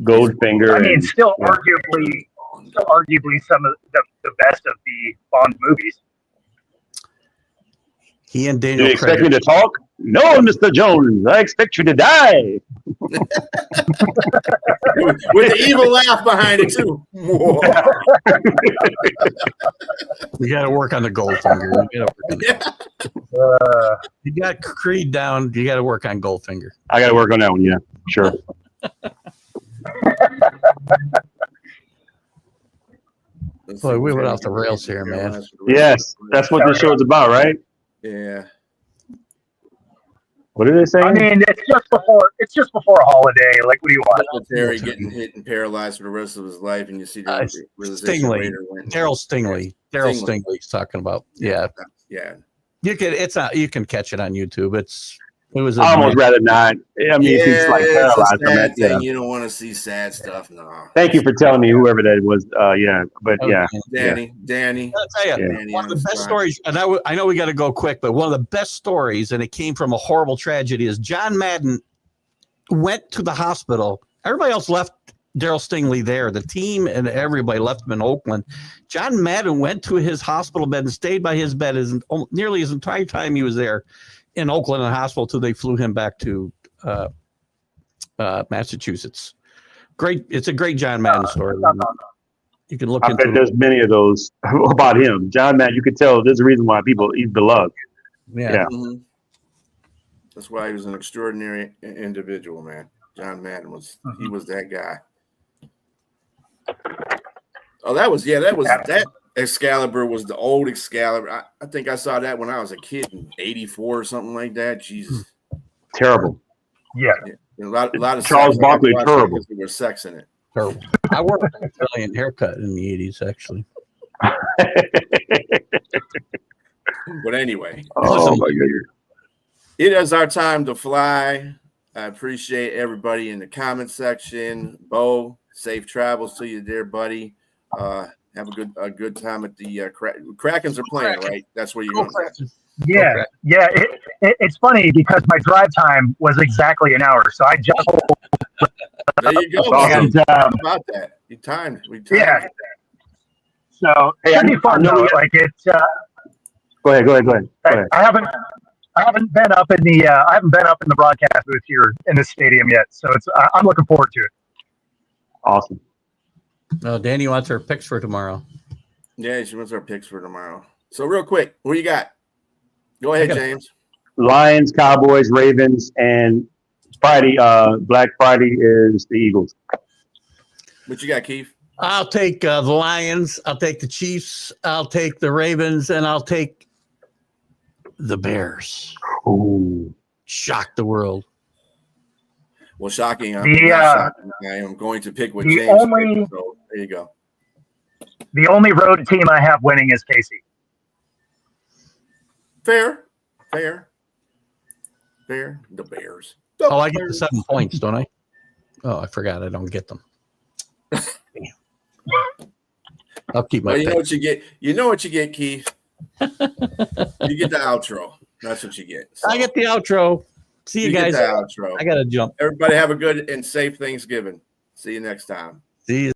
Goldfinger. I mean, still arguably some of the best of the Bond movies. He and Daniel. Do you expect me to talk? No, Mr. Jones. I expect you to die. With the evil laugh behind it too. We got to work on the Goldfinger. You got Creed down. You got to work on Goldfinger. I got to work on that one. Yeah, sure. Boy, we went off the rails here, man. Yes, that's what this show is about, right? Yeah. What are they saying? I mean, it's just before a holiday. Like, what do you want? Military getting hit and paralyzed for the rest of his life, and you see the Stingley, Daryl Stingley. Daryl Stingley's talking about. Yeah. You can catch it on YouTube. It was. I almost rather not. I mean, if he's like paralyzed, you don't want to see sad stuff. No. Thank you for telling me, whoever that was. Danny. I'll tell you, one of the best stories, and I know we got to go quick, but one of the best stories, and it came from a horrible tragedy, is John Madden went to the hospital. Everybody else left Daryl Stingley there. The team and everybody left him in Oakland. John Madden went to his hospital bed and stayed by his bed nearly his entire time he was there in Oakland and hospital till they flew him back to Massachusetts. Great. It's a great John Madden story. You can look into it. There's many of those about him. John Madden, you could tell there's a reason why he's beloved. Yeah. Mm-hmm. That's why he was an extraordinary individual, man. John Madden he was that guy. Oh, that Excalibur was the old Excalibur. I think I saw that when I was a kid in '84 or something like that. Jesus, terrible. Yeah. A lot of Charles Barkley, terrible. There was sex in it. Terrible. I wore an Italian haircut in the '80s, actually. But anyway, oh my goodness, it is our time to fly. I appreciate everybody in the comment section. Bo, safe travels to you, dear buddy. Have a good time at the Krakens are playing, right? That's where you're going. Yeah. It's funny because my drive time was exactly an hour, so I just. There you go. And, how about that? We timed. Yeah. So it'd be fun though. Like it's. Go ahead. I I haven't been up in the broadcast booth here in this stadium yet, so I'm looking forward to it. Awesome. Danny wants her picks for tomorrow. Yeah, she wants our picks for tomorrow. So real quick, what do you got? Go ahead, James. Lions, Cowboys, Ravens, and Friday, Black Friday is the Eagles. What you got, Keith? I'll take the Lions. I'll take the Chiefs. I'll take the Ravens, and I'll take the Bears. Ooh. Shock the world. Well, shocking. I'm The, not shocking. I am going to pick what the James only- picked, so there you go. The only road team I have winning is KC. Fair. The Bears. Oh, I get the 7 points, don't I? Oh, I forgot. I don't get them. I'll keep my Well, you know pick. what you get. You know what you get, Keith. You get the outro. That's what you get. So, I get the outro. See you get guys. the outro. I got to jump. Everybody have a good and safe Thanksgiving. See you next time. See you.